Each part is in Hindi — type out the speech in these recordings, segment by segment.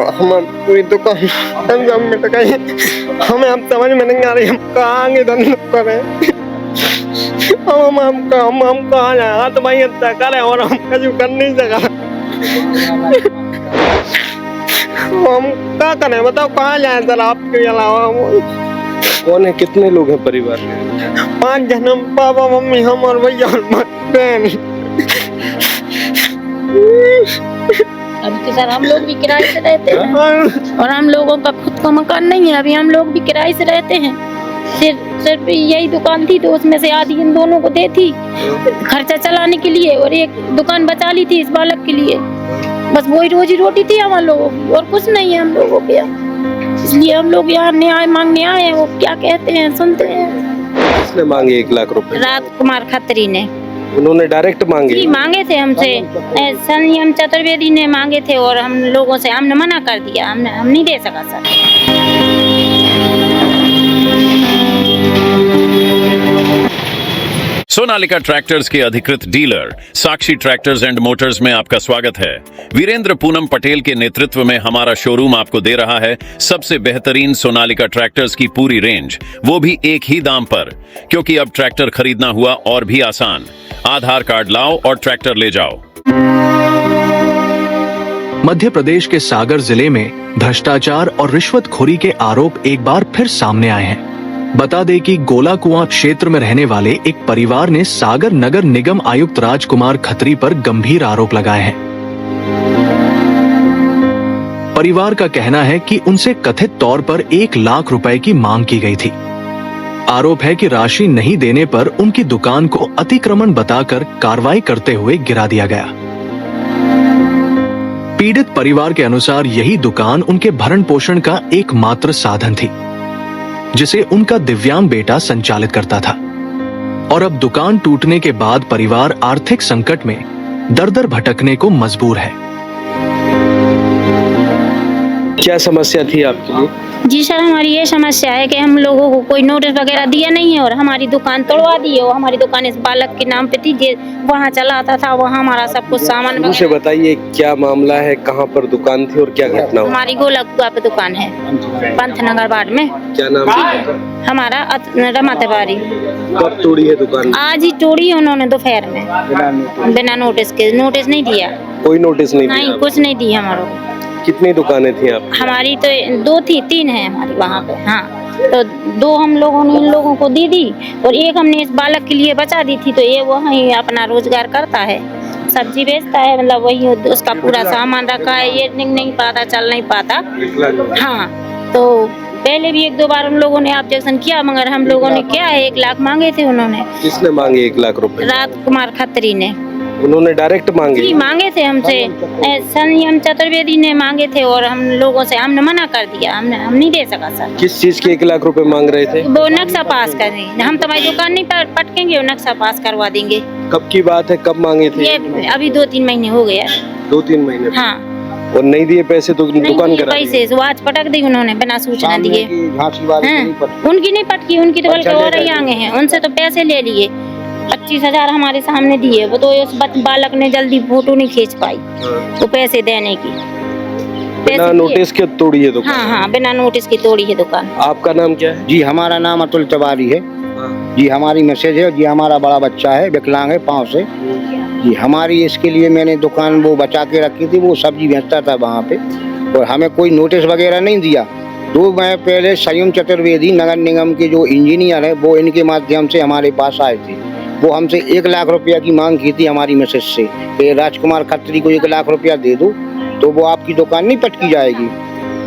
हम पूरी दुकान में टकाई, हमें अब समझ में नहीं आ रही हम कहाँ आगे धंधा करें। हम कहाँ जाए, हाथ भाई अच्छा करें और हम कुछ कर नहीं सका। हम क्या करें बताओ, कहाँ जाए सर आपके अलावा। कौन है, कितने लोग हैं परिवार में? 5 जन, पापा मम्मी हम और भैया और बहन। अभी तो सर हम लोग भी किराए से रहते हैं और हम लोगों का खुद का मकान नहीं है, अभी हम लोग भी किराए से रहते हैं। सिर्फ यही दुकान थी तो उसमें से आधी इन दोनों को दे थी खर्चा चलाने के लिए और एक दुकान बचा ली थी इस बालक के लिए। बस वही रोजी रोटी थी हम लोगों की और कुछ नहीं है हम लोगों के यहाँ। इसलिए हम लोग यहाँ न्याय मांगने आए हैं, वो क्या कहते हैं सुनते हैं। किसने मांगे 1 लाख रुपए? राजकुमार खत्री ने। उन्होंने डायरेक्ट मांगे? जी मांगे थे हमसे, संयम चतुर्वेदी ने मांगे थे और हम लोगों से हमने मना कर दिया, हम नहीं दे सका सर। सोनालिका ट्रैक्टर्स के अधिकृत dealer Sakshi tractors and Motors में आपका स्वागत है। वीरेंद्र पूनम पटेल के नेतृत्व में हमारा शोरूम आपको दे रहा है सबसे बेहतरीन सोनालिका ट्रैक्टर्स की पूरी रेंज, वो भी एक ही दाम पर। क्योंकि अब ट्रैक्टर खरीदना हुआ और भी आसान। आधार कार्ड लाओ और ट्रैक्टर ले जाओ। मध्य प्रदेश के सागर जिले में भ्रष्टाचार और रिश्वतखोरी के आरोप एक बार फिर सामने आए हैं। बता दें कि गोलाकुआं क्षेत्र में रहने वाले एक परिवार ने सागर नगर निगम आयुक्त राजकुमार खत्री पर गंभीर आरोप लगाए हैं। परिवार का कहना है कि उनसे कथित तौर पर 1 लाख रुपए की मांग की गई थी। आरोप है कि राशि नहीं देने पर उनकी दुकान को अतिक्रमण बताकर कार्रवाई करते हुए गिरा दिया गया। पीड़ित परिवार के अनुसार यही दुकान उनके भरण पोषण का एकमात्र साधन थी, जिसे उनका दिव्यांग बेटा संचालित करता था। और अब दुकान टूटने के बाद परिवार आर्थिक संकट में दर-दर भटकने को मजबूर है। क्या समस्या थी आपके लिए? जी सर, हमारी ये समस्या है कि हम लोगों को कोई नोटिस वगैरह दिया नहीं है और हमारी दुकान तोड़वा दी है। और हमारी दुकान इस बालक के नाम पे थी, वहाँ चलाता था, वहाँ हमारा सब कुछ सामान मुझे बताइए क्या मामला है, कहाँ पर दुकान थी और क्या घटना हुई? हमारी गोलाकुआ पे दुकान है, पंतनगर वार्ड में। क्या नाम है? हमारा रमा तिवारी। कब तोड़ी है दुकान? आज ही तोड़ी उन्होंने दोपहर में, बिना नोटिस के। नोटिस नहीं दिया, कोई नोटिस नहीं दिया? नहीं, कुछ नहीं दिया हमारे। कितनी दुकानें थी आप? हमारी तो 2 थी, 3 है हमारी वहाँ पे। हाँ, तो 2 हम लोगों ने इन लोगों को दी और एक हमने इस बालक के लिए बचा दी थी। तो ये वही अपना रोजगार करता है, सब्जी बेचता है, मतलब वही उसका पूरा सामान रखा है। ये नहीं पाता, चल नहीं पाता। हाँ, तो पहले भी 1-2 बार हम लोगों ने ऑब्जेक्शन किया, मगर हम लोगों ने क्या है 1 लाख मांगे थे उन्होंने। किसने मांगे 1 लाख रुपए? राजकुमार खत्री ने। उन्होंने डायरेक्ट मांगे? जी मांगे थे हमसे, संयम चतुर्वेदी ने मांगे थे और हम लोगों से हमने मना कर दिया, हम नहीं दे सका सर। किस चीज के 1 लाख रुपए मांग रहे थे? वो नक्शा पास कर देंगे, हम तुम्हारी दुकान नहीं पटकेंगे और नक्शा पास करवा देंगे। कब की बात है, कब मांगे थे? ये अभी 2-3 महीने हो गया। 2-3 महीने? हाँ। और नहीं दिए पैसे तो दुकान करा दी? पैसे आज पटक दी उन्होंने बिना सूचना दिए। उनकी नहीं पटकी, उनकी तो बल्कि और ही आगे हैं, उनसे तो पैसे ले लिए। 25,000 हमारे सामने दिए, वो तो उस बालक ने जल्दी फोटो नहीं खींच पाई वो पैसे देने की। बिना नोटिस के तोड़ी है दुकान? हाँ, बिना नोटिस की तोड़ी है दुकान। आपका नाम क्या है? जी हमारा नाम अतुल तिवारी है। जी हमारी मैसेज है। जी हमारा बड़ा बच्चा है, विकलांग है पाँव से। जी हमारी इसके लिए मैंने दुकान वो बचा के रखी थी, वो सब्जी बेचता था वहाँ पे, और हमें कोई नोटिस वगैरह नहीं दिया। 2 महीने पहले संयम चतुर्वेदी नगर निगम के जो इंजीनियर है, वो इनके माध्यम से हमारे पास आए थे। वो हमसे 1 लाख रुपया की मांग की थी हमारी मैसेज से कि राजकुमार खत्री को 1 लाख रुपया दे दो तो वो आपकी दुकान नहीं पटकी जाएगी।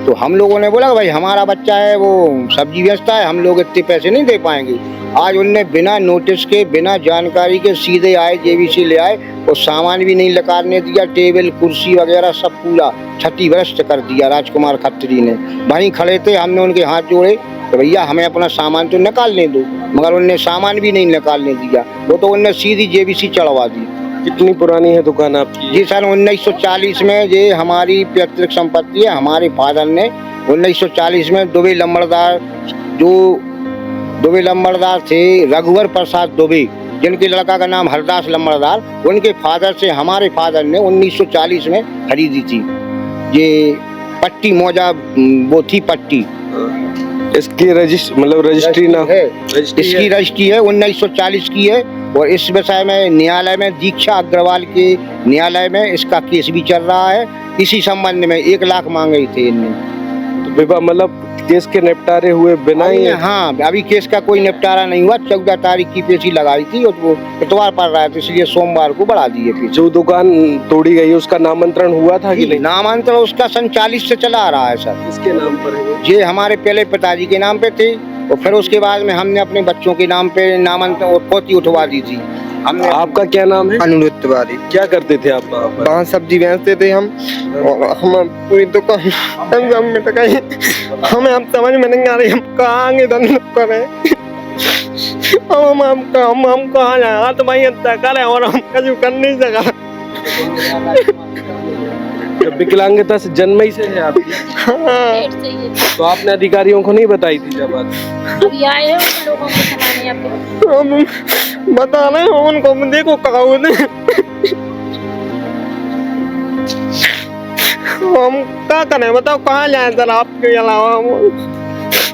तो हम लोगों ने बोला भाई हमारा बच्चा है, वो सब्जी बेचता है, हम लोग इतने पैसे नहीं दे पाएंगे। आज उनने बिना नोटिस के, बिना जानकारी के सीधे आए, जेबीसी ले आए और सामान भी नहीं निकालने दिया। टेबल कुर्सी वगैरह सब पूरा क्षतिग्रस्त कर दिया राजकुमार खत्री ने। वहीं खड़े थे, हमने उनके हाथ जोड़े तो भैया हमें अपना सामान तो निकालने दो, मगर उनने सामान भी नहीं निकालने दिया। वो तो उनने सीधी जेबीसी चढ़वा दी। कितनी पुरानी है दुकान आपकी? जी सर 1940 में ये हमारी पैतृक संपत्ति है। हमारे फादर ने 1940 में दुबे लंबरदार थे, रघुवर प्रसाद दुबे, जिनके लड़का का नाम हरदास लंबरदार, उनके फादर से हमारे फादर ने 1940 में खरीदी थी ये पट्टी मौजा वो थी पट्टी इसकी रजिस्ट्री ना है, इसकी रजिस्ट्री है 1940 की है। और इस विषय में न्यायालय में दीक्षा अग्रवाल के न्यायालय में इसका केस भी चल रहा है। इसी संबंध में 1 लाख मांगे थे इनने। तो विवाह मतलब केस के निपटारे हुए बिना ही हाँ, अभी केस का कोई निपटारा नहीं हुआ। 14 तारीख की पेशी लगाई थी और वो इतवार पड़ रहा है, तो इसलिए सोमवार को बढ़ा दिए पेशी। जो दुकान तोड़ी गई उसका नामांतरण हुआ था कि नहीं? नामांतरण उसका 47 से चला आ रहा है सर। किसके नाम पर है वो? ये हमारे पहले पिताजी के नाम पे थे और फिर उसके बाद में हमने अपने बच्चों के नाम पे नामांतरण और पोती उठवा दी थी हमने। आपका क्या नाम है? अनुरुद्ध तिवारी। क्या करते थे आप वहाँ पर? वहाँ सब्जी बेचते थे हम, और हम पूरी दुकान में टकाई। हमें अब समझ में नहीं आ रही हम कहाँ आगे धंधा करें। हम कहाँ जाए, हाथ भाई अच्छा करें और हम कभी कर नहीं सका। विकलांगता से जन्म ही से है आपकी? हाँ। पेट से ये तो आपने अधिकारियों को नहीं बताई थी जब बात? अभी आए हैं उन लोगों को समाने आपको। हम बता रहे हैं उनको, देखो कहाँ होते हम क्या करें, बताओ कहाँ जाए सर आपके अलावा।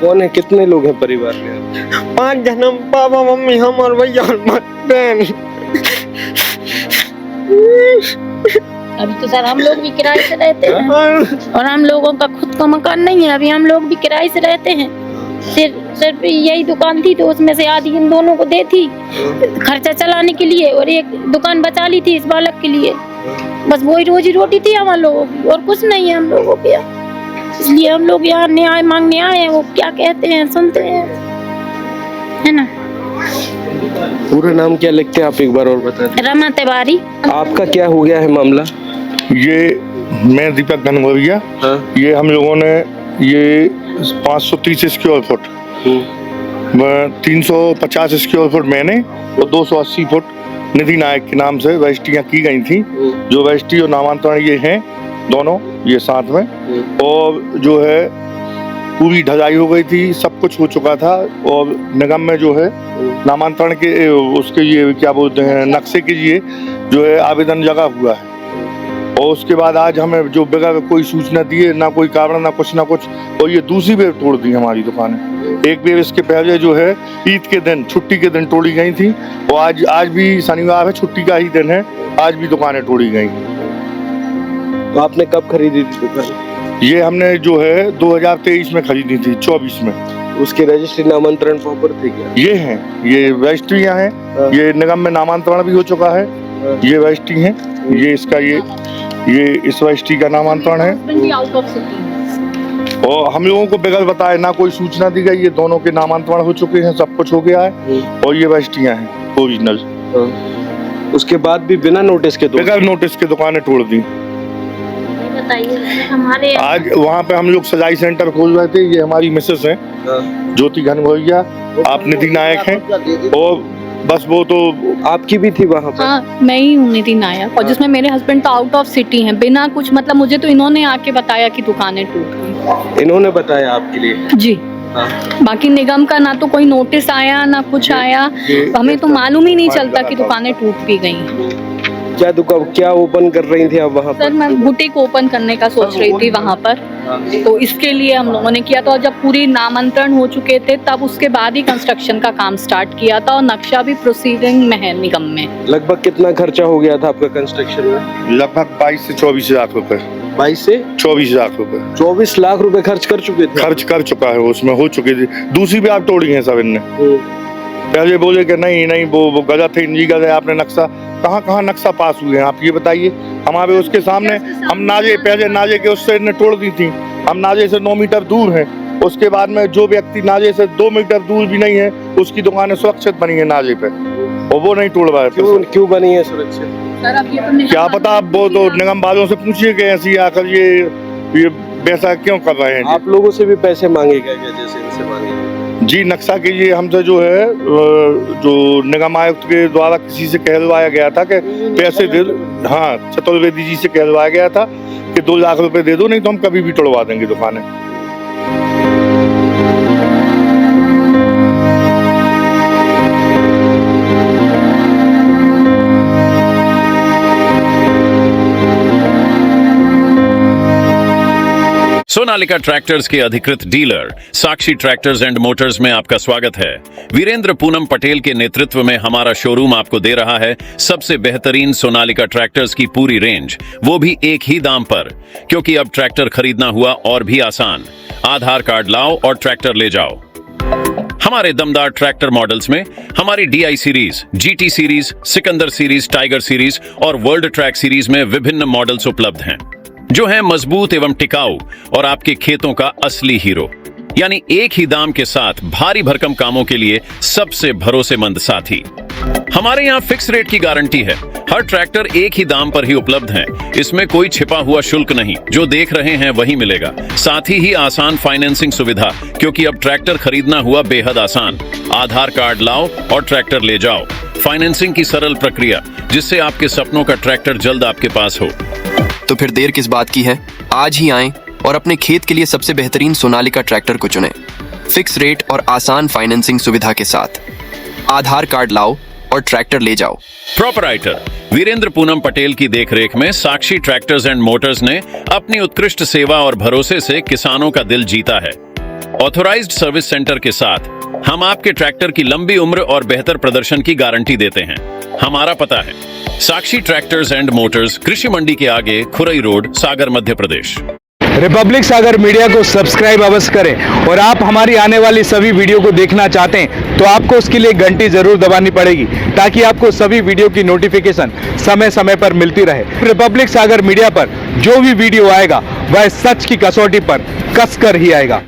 कौन है, कितने लोग हैं परिवार में? 5 जन, पापा मम्मी हम और भैया और बहन। अभी तो सर हम लोग भी किराए से रहते हैं और हम लोगों का खुद का मकान नहीं है। अभी हम लोग भी किराए से रहते हैं। सिर्फ यही दुकान थी तो उसमें से आधी इन दोनों को दे थी खर्चा चलाने के लिए, और एक दुकान बचा ली थी इस बालक के लिए। बस वही रोजी रोटी थी हम लोगों की, और कुछ नहीं है हम लोगों के यहाँ। इसलिए हम लोग यहाँ न्याय मांगने आए हैं। वो क्या कहते हैं सुनते हैं, है ना। पूरा नाम क्या लिखते हैं आप एक बार और बता दें? रमा तिवारी। आपका क्या हो गया है मामला? ये मैं दीपक धनगोरिया। हाँ। ये हम लोगों ने ये 530 स्क्वायर फुट, 350 स्क्वायर फुट मैंने और 280 फुट निधि नायक के नाम से रजिस्ट्रियाँ की गई थी। जो रजिस्ट्री और नामांतरण ये हैं दोनों, ये साथ में, और जो है पूरी ढलाई हो गई थी, सब कुछ हो चुका था। और निगम में जो है नामांतरण के उसके ये क्या बोलते हैं नक्शे के लिए जो है आवेदन लगा हुआ है। और उसके बाद आज हमें जो बगैर कोई सूचना दिए, ना कोई कारण ना कुछ, और ये दूसरी बेर तोड़ दी हमारी दुकानें। एक बेर इसके पहले जो है ईद के दिन, छुट्टी के दिन तोड़ी गई थी, और आज भी शनिवार है, छुट्टी का ही दिन है, आज भी दुकानें तोड़ी गई। तो आपने कब खरीदी थी दुकान? ये हमने जो है 2023 में खरीदी थी, 24 में। उसके रजिस्ट्री नामांतरण प्रॉपर थे क्या? ये हैं, ये रजिस्ट्रियाँ हैं। ये निगम में नामांतरण भी हो चुका है। ये रजिस्ट्री है, ये इसका ये इस रजिस्ट्री का नामांतरण है। Out of city. और हम लोगों को बगैर बताए ना कोई सूचना दी गई, ये दोनों के नामांतरण हो चुके हैं, सब कुछ हो गया है। और ये रजिस्ट्रियाँ हैं ओरिजिनल। उसके बाद भी बिना नोटिस के बगैर नोटिस के दुकानें तोड़ दी। बताइए हमारे आज वहाँ पे हम लोग सजाई सेंटर खोल रहे थे। ये हमारी मिसेस हैं ज्योति घनघोरिया, आप निधि नायक हैं, और बस वो तो आपकी भी थी वहाँ पर? हाँ, मैं ही हूँ निधि नायक, और जिसमें मेरे हस्बैंड तो आउट ऑफ सिटी हैं, बिना कुछ मतलब मुझे तो इन्होंने आके बताया कि दुकानें टूट गई। इन्होंने बताया आपके लिए? जी। हाँ। बाकी निगम का ना तो कोई नोटिस आया ना कुछ आया, हमें तो मालूम ही नहीं चलता कि दुकानें टूट भी गई। क्या दुकान क्या ओपन कर रही थी आप वहाँ पर? सर मैं बुटीक ओपन करने का सोच रही थी वहाँ पर, तो इसके लिए हम लोगों ने किया था। और जब पूरी नामांतरण हो चुके थे तब उसके बाद ही कंस्ट्रक्शन का काम स्टार्ट किया था, और नक्शा भी प्रोसीडिंग में है निगम में। लगभग कितना खर्चा हो गया था आपका कंस्ट्रक्शन में? लगभग 22 से 24 लाख रुपए। 22 से 24 लाख रुपए। 24 लाख रुपए खर्च कर चुके थे? खर्च कर चुका है, उसमें हो चुकी थी। दूसरी भी आप तोड़ी है सब इनने। पहले बोले कि नहीं वो गलत है, इनलीगल है, आपने नक्शा कहाँ नक्शा पास हुए हैं आप ये बताइए। हमारे उसके सामने हम पहले नाले के उससे इनने तोड़ दी थी। हम नाले से 9 मीटर दूर हैं। उसके बाद में जो व्यक्ति नाले से 2 मीटर दूर भी नहीं है, उसकी दुकानें सुरक्षित बनी है नाले पे, और वो नहीं तोड़ रहा है। क्यों बनी है सुरक्षित? सर अब ये तो क्या पता, आप वो तो निगम वालों से पूछिए कि ऐसी आकर ये वैसा क्यों कर रहे हैं। आप लोगों से भी पैसे मांगे गए क्या, जैसे इनसे मांगे? जी, नक्शा के लिए हमसे जो है जो निगम आयुक्त के द्वारा किसी से कहलवाया गया था कि पैसे दे दो। हाँ, चतुर्वेदी जी से कहलवाया गया था कि 2 लाख रुपए दे दो, नहीं तो हम कभी भी तोड़वा देंगे दुकानें। सोनालिका ट्रैक्टर्स के अधिकृत dealer Sakshi tractors and Motors में आपका स्वागत है। वीरेंद्र पूनम पटेल के नेतृत्व में हमारा शोरूम आपको दे रहा है सबसे बेहतरीन सोनालिका ट्रैक्टर्स की पूरी रेंज, वो भी एक ही दाम पर। क्योंकि अब ट्रैक्टर खरीदना हुआ और भी आसान। आधार कार्ड लाओ और ट्रैक्टर ले जाओ। हमारे दमदार ट्रैक्टर मॉडल्स में हमारी DI series, GT series, Sikandar series, tiger series और वर्ल्ड ट्रैक सीरीज में विभिन्न मॉडल्स उपलब्ध हैं, जो हैं मजबूत एवं टिकाऊ और आपके खेतों का असली हीरो। यानी एक ही दाम के साथ भारी भरकम कामों के लिए सबसे भरोसेमंद साथी। हमारे यहाँ फिक्स रेट की गारंटी है। हर ट्रैक्टर एक ही दाम पर ही उपलब्ध है। इसमें कोई छिपा हुआ शुल्क नहीं, जो देख रहे हैं वही मिलेगा। साथ ही आसान फाइनेंसिंग सुविधा, क्योंकि अब ट्रैक्टर खरीदना हुआ बेहद आसान। आधार कार्ड लाओ और ट्रैक्टर ले जाओ। फाइनेंसिंग की सरल प्रक्रिया, जिससे आपके सपनों का ट्रैक्टर जल्द आपके पास हो। तो फिर देर किस बात की है? आज ही आएं और अपने खेत के लिए सबसे बेहतरीन सोनालिका ट्रैक्टर को चुनें। फिक्स रेट और आसान फाइनेंसिंग सुविधा के साथ। आधार कार्ड लाओ और ट्रैक्टर ले जाओ। प्रोपराइटर वीरेंद्र पूनम पटेल की देखरेख में साक्षी ट्रैक्टर्स एंड मोटर्स ने अपनी उत्कृष्ट सेवा और भरोसे से किसानों का दिल जीता है। ऑथोराइज्ड सर्विस सेंटर के साथ हम आपके ट्रैक्टर की लंबी उम्र और बेहतर प्रदर्शन की गारंटी देते हैं। हमारा पता है साक्षी ट्रैक्टर्स एंड मोटर्स, कृषि मंडी के आगे, खुरई रोड, सागर, मध्य प्रदेश। रिपब्लिक सागर मीडिया को सब्सक्राइब अवश्य करें और आप हमारी आने वाली सभी वीडियो को देखना चाहते हैं तो आपको उसके लिए घंटी जरूर दबानी पड़ेगी, ताकि आपको सभी वीडियो की नोटिफिकेशन समय समय पर मिलती रहे। रिपब्लिक सागर मीडिया पर जो भी वीडियो आएगा वह सच की कसौटी पर कसकर ही आएगा।